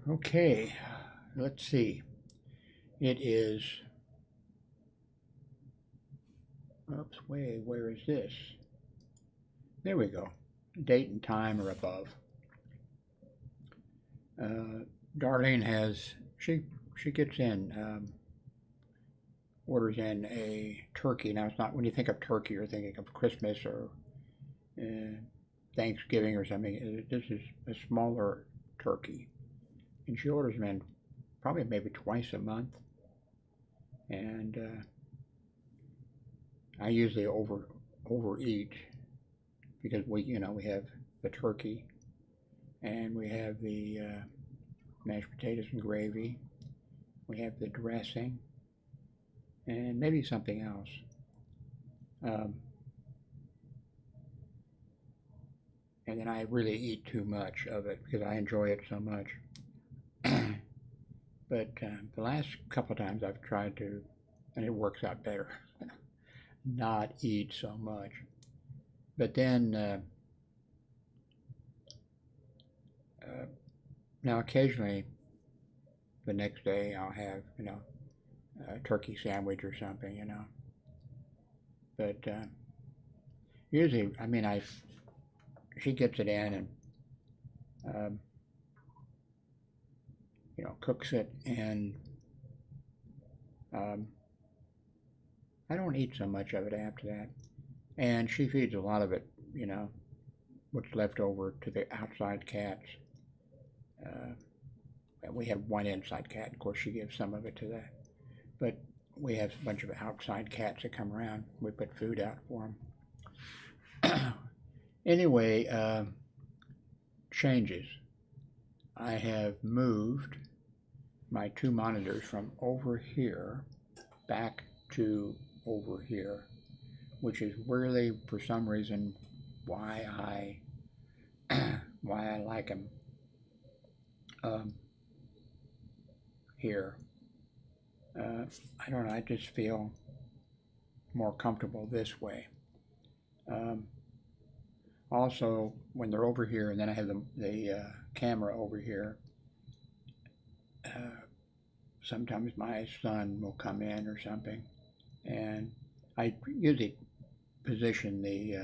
Okay, let's see. It is, oops, where is this? There we go. Date and time are above. Darlene has, she gets in, orders in a turkey. Now it's not, when you think of turkey, you're thinking of Christmas or Thanksgiving or something. This is a smaller turkey. And she orders them in probably maybe twice a month. And I usually overeat because we have the turkey and we have the mashed potatoes and gravy. We have the dressing and maybe something else. And then I really eat too much of it because I enjoy it so much. But the last couple of times I've tried to, and it works out better, not eat so much. But then, now occasionally the next day I'll have, a turkey sandwich or something, But usually, I mean, she gets it in and, cooks it, and I don't eat so much of it after that. And she feeds a lot of it, what's left over to the outside cats. We have one inside cat, of course she gives some of it to that. But we have a bunch of outside cats that come around. We put food out for them. Anyway, changes. I have moved my two monitors from over here back to over here, which is really, for some reason, why I like them here. I don't know, I just feel more comfortable this way. Also, when they're over here, and then I have the camera over here, sometimes my son will come in or something, and I usually position the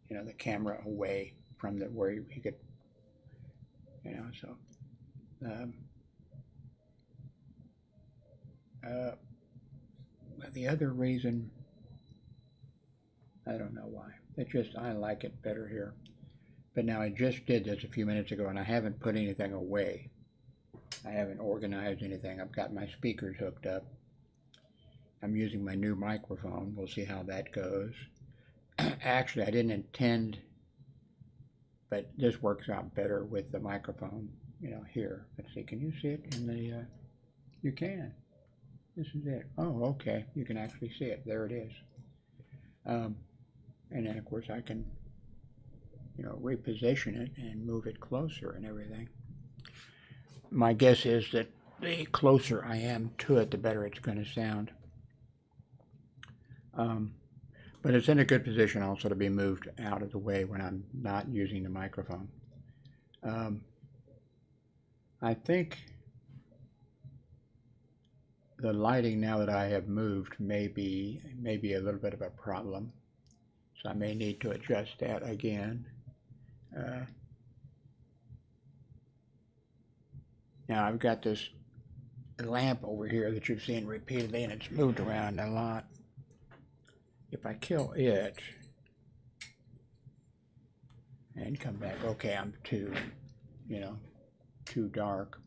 the camera away from where he could, so. The other reason, I don't know why. I like it better here. But now I just did this a few minutes ago and I haven't put anything away. I haven't organized anything. I've got my speakers hooked up. I'm using my new microphone. We'll see how that goes. Actually, I didn't intend, but this works out better with the microphone, here. Let's see, can you see it in the, you can. This is it. Oh, okay. You can actually see it. There it is. And then, of course, I can, reposition it and move it closer and everything. My guess is that the closer I am to it, the better it's going to sound. But it's in a good position also to be moved out of the way when I'm not using the microphone. I think the lighting, now that I have moved, may be a little bit of a problem, so I may need to adjust that again. Now I've got this lamp over here that you've seen repeatedly, and it's moved around a lot. If I kill it and come back, okay, I'm too dark.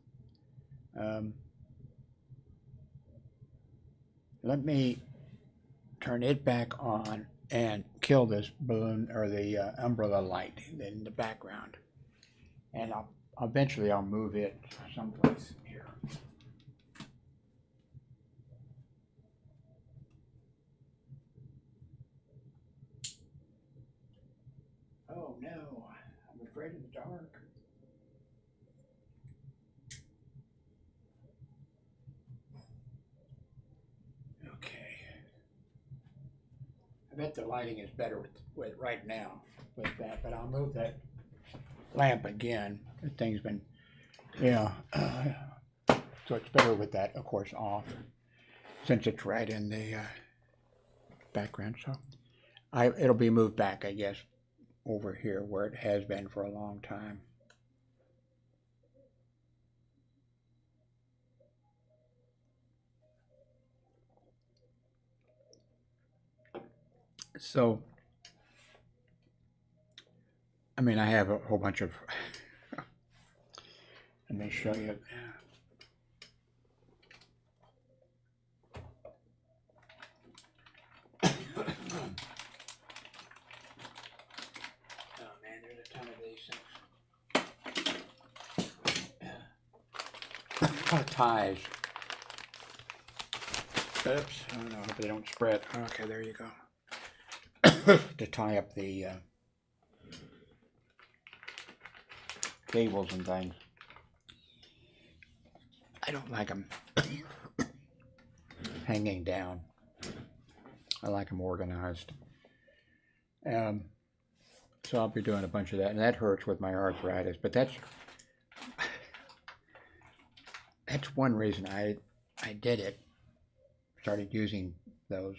Let me turn it back on and kill this balloon or the umbrella light in the background, and eventually I'll move it someplace here. Oh no, I'm afraid of the dark. I bet the lighting is better with right now with that, but I'll move that lamp again. The thing's been Yeah. So it's better with that, of course, off, since it's right in the background. So it'll be moved back, I guess, over here where it has been for a long time. So, I mean, I have a whole bunch of, let me show you. Oh man, there's a ton of these things. Ties. Oops, I don't know, hope they don't spread. Okay, there you go. To tie up the cables and things. I don't like them hanging down. I like them organized. So I'll be doing a bunch of that, and that hurts with my arthritis. But that's one reason I did it. Started using those,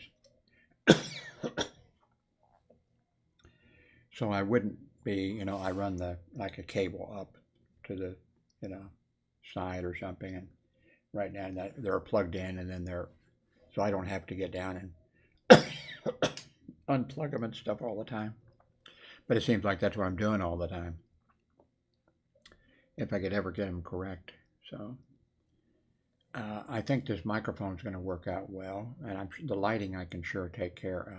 so I wouldn't be, I run like a cable up to the, side or something, and right now they're plugged in, and then so I don't have to get down and unplug them and stuff all the time. But it seems like that's what I'm doing all the time, if I could ever get them correct. So I think this microphone is going to work out well, and the lighting I can sure take care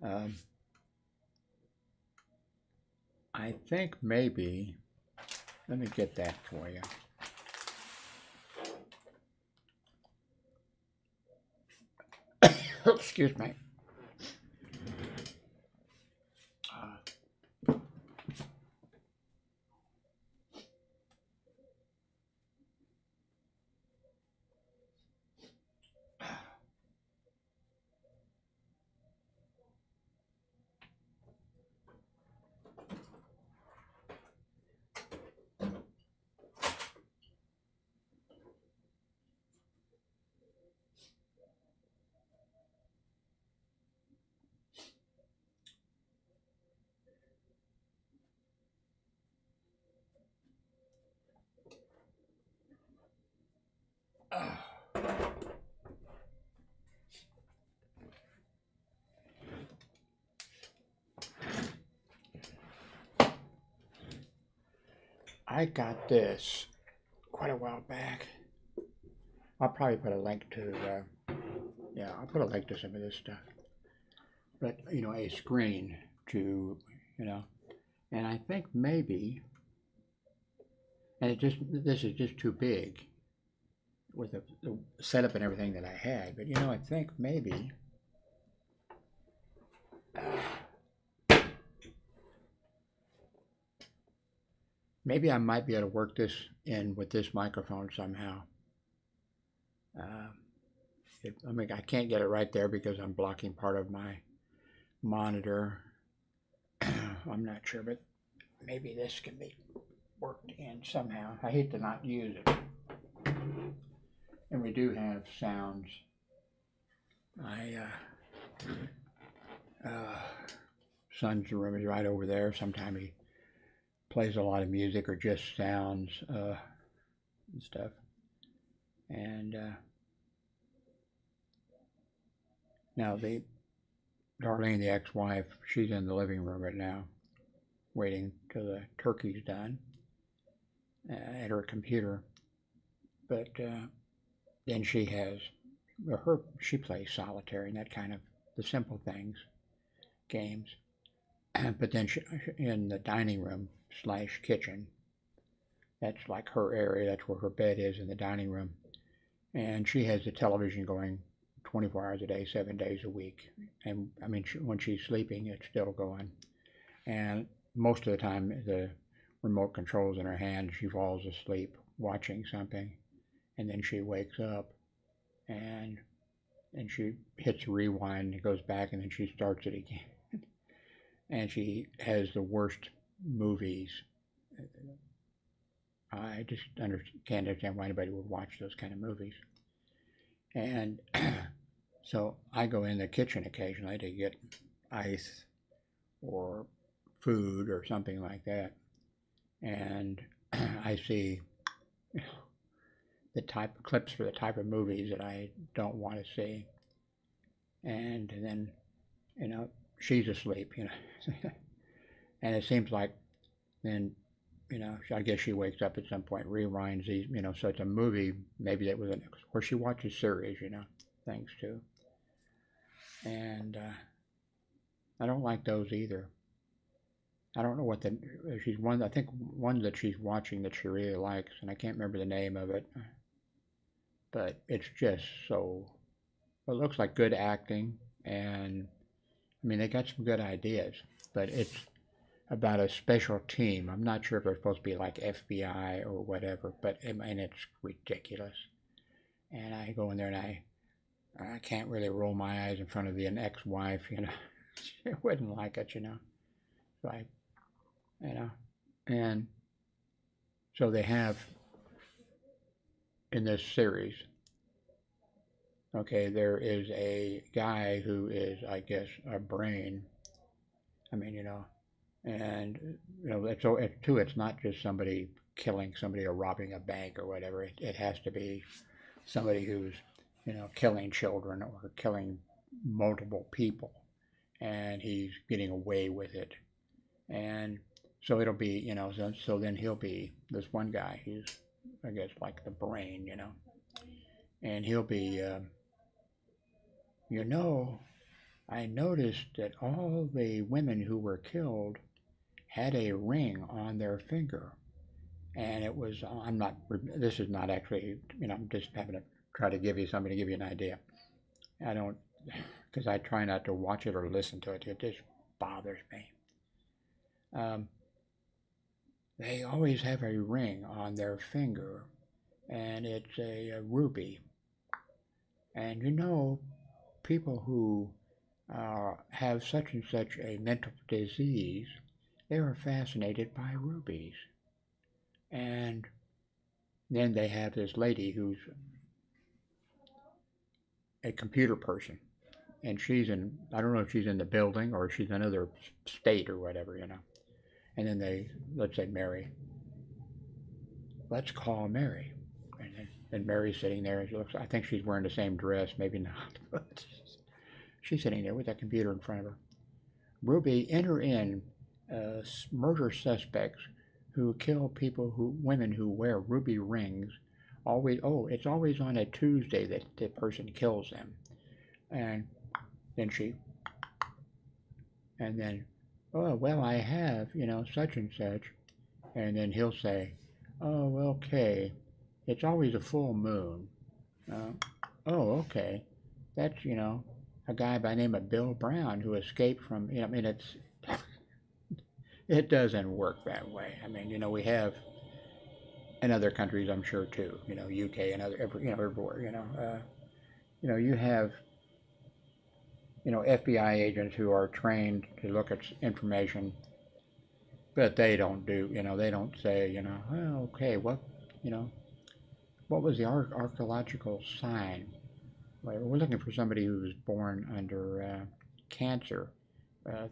of. I think maybe, let me get that for you. Excuse me. I got this quite a while back. I'll probably put a link to, I'll put a link to some of this stuff. But, a screen to, and I think maybe, and this is just too big with the setup and everything that I had, but, I think maybe, maybe I might be able to work this in with this microphone somehow. I can't get it right there because I'm blocking part of my monitor. I'm not sure, but maybe this can be worked in somehow. I hate to not use it. And we do have sounds. My son's room is right over there. Sometimes he plays a lot of music or just sounds and stuff. And now Darlene, the ex-wife, she's in the living room right now, waiting till the turkey's done at her computer. But then she plays solitaire and that kind of the simple things, games. But then in the dining room / kitchen, that's like her area. That's where her bed is, in the dining room, and she has the television going 24 hours a day, 7 days a week. And I mean, when she's sleeping, it's still going. And most of the time, the remote control's in her hand. She falls asleep watching something, and then she wakes up, and she hits rewind, and goes back, and then she starts it again. And she has the worst movies. I just can't understand why anybody would watch those kind of movies. And so I go in the kitchen occasionally to get ice or food or something like that. And I see the type of clips for the type of movies that I don't want to see. And then, she's asleep, and it seems like then, I guess she wakes up at some point, rewinds these, so it's a movie, maybe that was or she watches series, things too. And I don't like those either. I don't know what I think one that she's watching that she really likes, and I can't remember the name of it, but it's just so, it looks like good acting, and I mean, they got some good ideas, but it's about a special team. I'm not sure if they're supposed to be like FBI or whatever, but I mean, it's ridiculous. And I go in there and I can't really roll my eyes in front of an ex-wife, She wouldn't like it, So and so they have in this series, okay, there is a guy who is, I guess, a brain. I mean, and it's not just somebody killing somebody or robbing a bank or whatever. It has to be somebody who's, killing children or killing multiple people, and he's getting away with it. And so it'll be, so then he'll be this one guy. He's, I guess, like the brain, and he'll be, I noticed that all the women who were killed had a ring on their finger. And it was, this is not actually, I'm just having to try to give you something to give you an idea. I don't, because I try not to watch it or listen to it. It just bothers me. They always have a ring on their finger, and it's a ruby. And people who have such and such a mental disease, they are fascinated by rubies. And then they have this lady who's a computer person, and I don't know if she's in the building or she's in another state or whatever, And then let's say Mary. Let's call Mary. And Mary's sitting there, and I think she's wearing the same dress, maybe not, but she's sitting there with that computer in front of her. Ruby, enter in murder suspects who kill women who wear ruby rings. It's always on a Tuesday that the person kills them. And then oh, well, I have, such and such. And then he'll say, oh, okay, it's always a full moon. Oh, okay, that's, a guy by the name of Bill Brown who escaped from, it doesn't work that way. I mean, we have in other countries, I'm sure too, UK and everywhere, you have, FBI agents who are trained to look at information, but they don't they don't say, well, okay, what was the archaeological sign? Well, we're looking for somebody who was born under cancer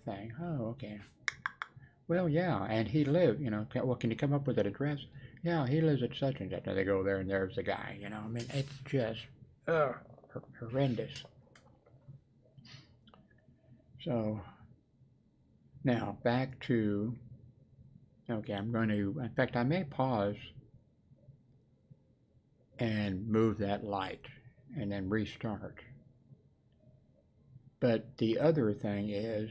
thing. Oh, okay. Well, yeah, and he lived, can you come up with an address? Yeah, he lives at such and such. And they go there, and there's the guy, it's just horrendous. So, now, back to, okay, in fact, I may pause and move that light and then restart. But the other thing is,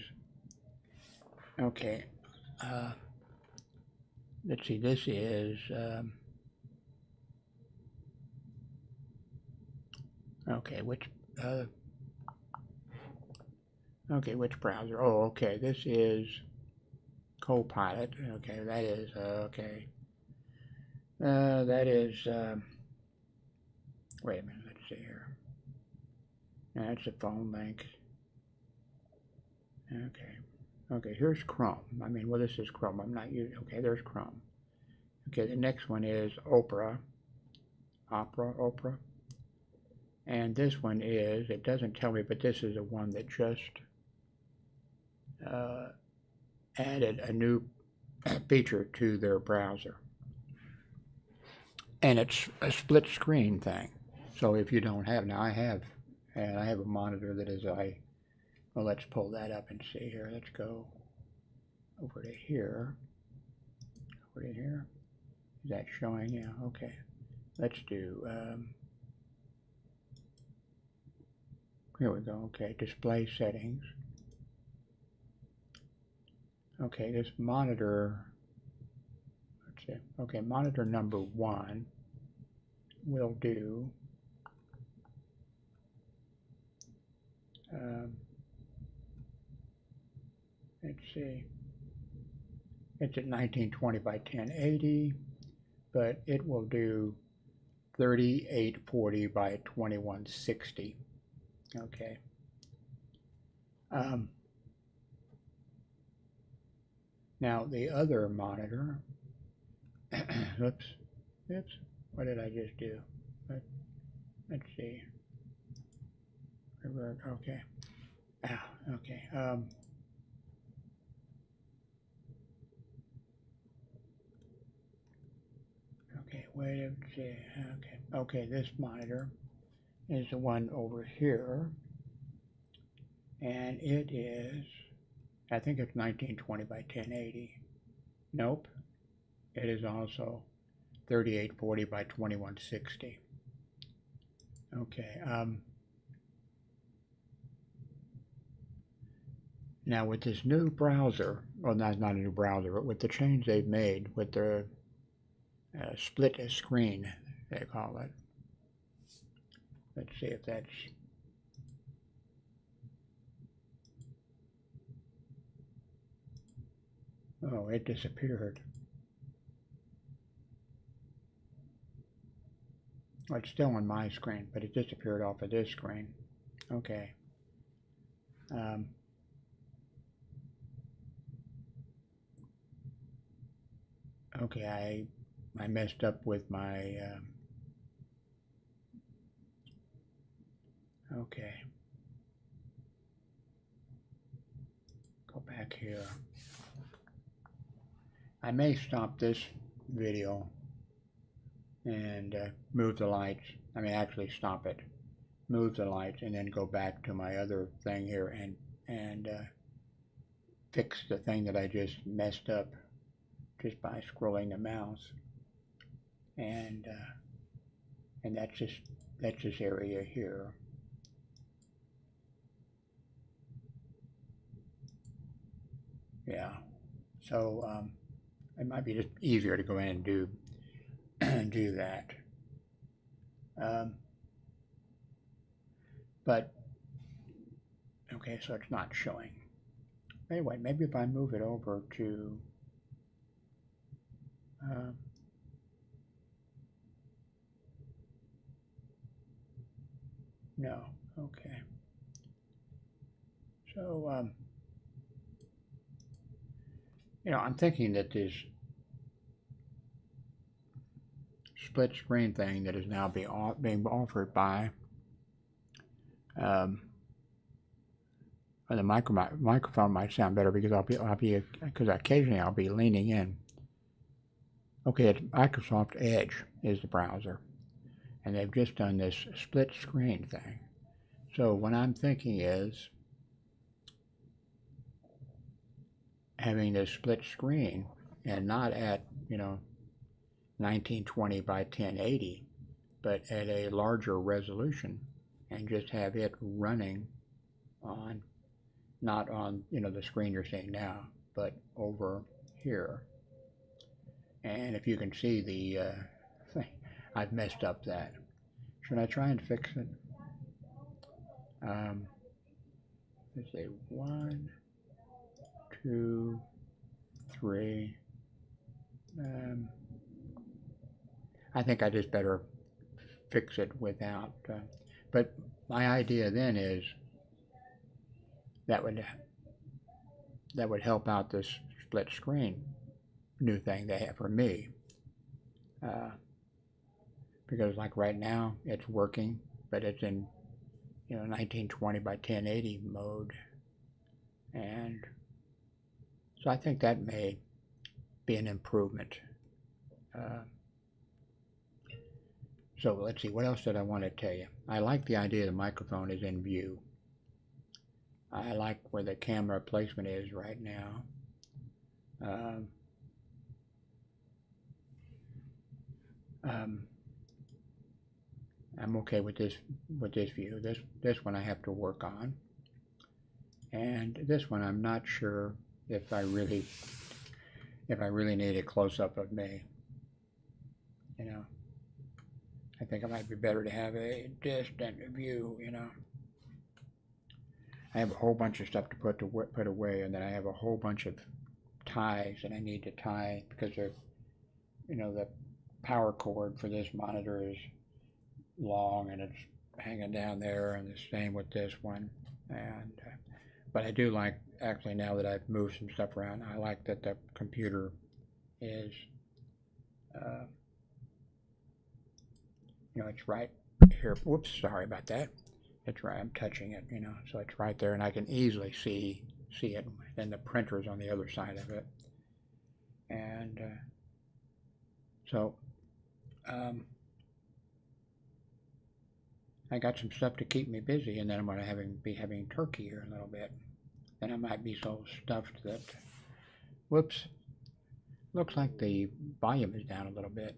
okay, let's see, this is, okay, which browser? Oh, okay, this is Copilot. Okay, that is, okay. That is, wait a minute, let's see here. That's a phone link. Okay, here's Chrome. This is Chrome. I'm not using, okay, there's Chrome. Okay, the next one is Opera. Opera. And this one is, it doesn't tell me, but this is the one that just added a new feature to their browser. And it's a split screen thing. So if you don't have, now I have a monitor that is well, let's pull that up and see here. Let's go over to here. Over to here. Is that showing? Yeah, okay. Let's do, here we go. Okay, display settings. Okay, this monitor, let's see. Okay, monitor number 1 will do let's see, it's at 1920 by 1080, but it will do 3840 by 2160. Okay. Now the other monitor, oops, what did I just do? Let's see. Revert, okay. Okay. Okay, wait a see. Okay, this monitor is the one over here, and it is, I think it's 1920 by 1080. Nope, it is also 3840 by 2160. Okay, now with this new browser, well, not a new browser, but with the change they've made with the split screen, they call it. Let's see if that's, oh, it disappeared. Well, it's still on my screen, but it disappeared off of this screen. Okay. Okay, I messed up with my, okay. Go back here. I may stop this video and move the lights. I mean, actually stop it, move the lights, and then go back to my other thing here and fix the thing that I just messed up just by scrolling the mouse. And that's this area here. Yeah. So it might be just easier to go in and do that. But okay, so it's not showing. Anyway, maybe if I move it over to no, okay. So you know, I'm thinking that this split screen thing that is now being offered by the microphone might sound better because because occasionally I'll be leaning in. Okay, it's Microsoft Edge is the browser, and they've just done this split screen thing. So what I'm thinking is having this split screen and not at, you know, 1920 by 1080, but at a larger resolution, and just have it running on, not on, you know, the screen you're seeing now, but over here. And if you can see the thing, I've messed up that. Should I try and fix it? Let's say 1, 2, 3. I think I just better fix it without. But my idea then is that would help out this split screen new thing they have for me. because like right now it's working, but it's in 1920 by 1080 mode, and so I think that may be an improvement. So let's see, what else did I want to tell you? I like the idea the microphone is in view. I like where the camera placement is right now. I'm okay with this view. This one I have to work on, and this one I'm not sure if I really need a close-up of me. I think it might be better to have a distant view. I have a whole bunch of stuff to put away, and then I have a whole bunch of ties that I need to tie because they're, the power cord for this monitor is long and it's hanging down there, and the same with this one. And but I do like, actually, now that I've moved some stuff around, I like that the computer is it's right here. Whoops, sorry about that. It's right, I'm touching it, so it's right there, and I can easily see it. And the printer's on the other side of it. And so I got some stuff to keep me busy, and then I'm going to be having turkey here in a little bit. And I might be so stuffed that, whoops, looks like the volume is down a little bit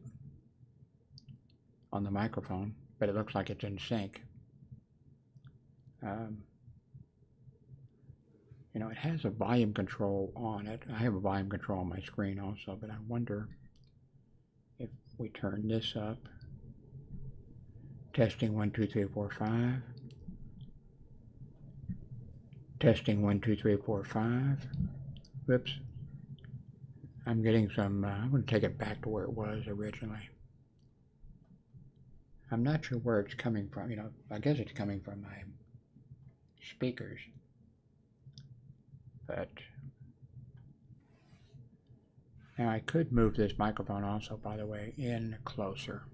on the microphone, but it looks like it's in sync. It has a volume control on it. I have a volume control on my screen also, but I wonder if we turn this up. Testing 1 2 3 4 5. Testing 1 2 3 4 5. Whoops. I'm getting some. I'm going to take it back to where it was originally. I'm not sure where it's coming from. I guess it's coming from my speakers. But now I could move this microphone also, by the way, in closer.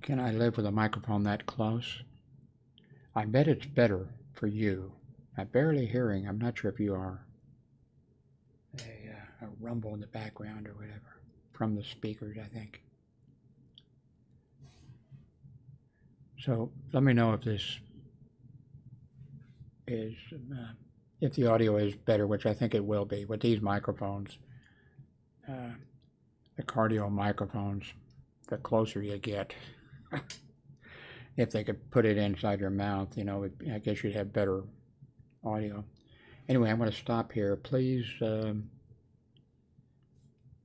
Can I live with a microphone that close? I bet it's better for you. I'm barely hearing, I'm not sure if you are, a rumble in the background or whatever from the speakers, I think. So let me know if this is, if the audio is better, which I think it will be with these microphones. The cardio microphones, the closer you get, if they could put it inside your mouth, I guess you'd have better audio. Anyway, I'm going to stop here. Please do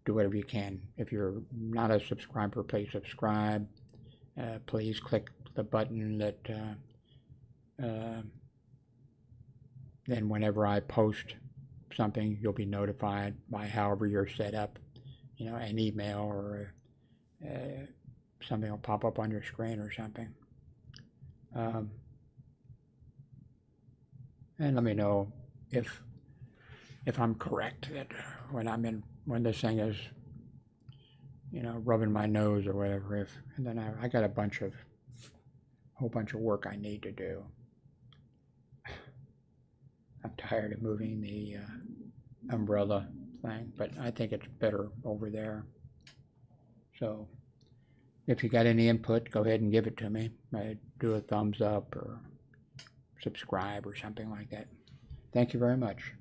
whatever you can. If you're not a subscriber, please subscribe. Please click the button that then whenever I post something, you'll be notified by however you're set up. An email or something will pop up on your screen or something. And let me know if I'm correct that when this thing is rubbing my nose or whatever, and then I got a whole bunch of work I need to do. I'm tired of moving the umbrella thing, but I think it's better over there. So if you got any input, go ahead and give it to me. Do a thumbs up or subscribe or something like that. Thank you very much.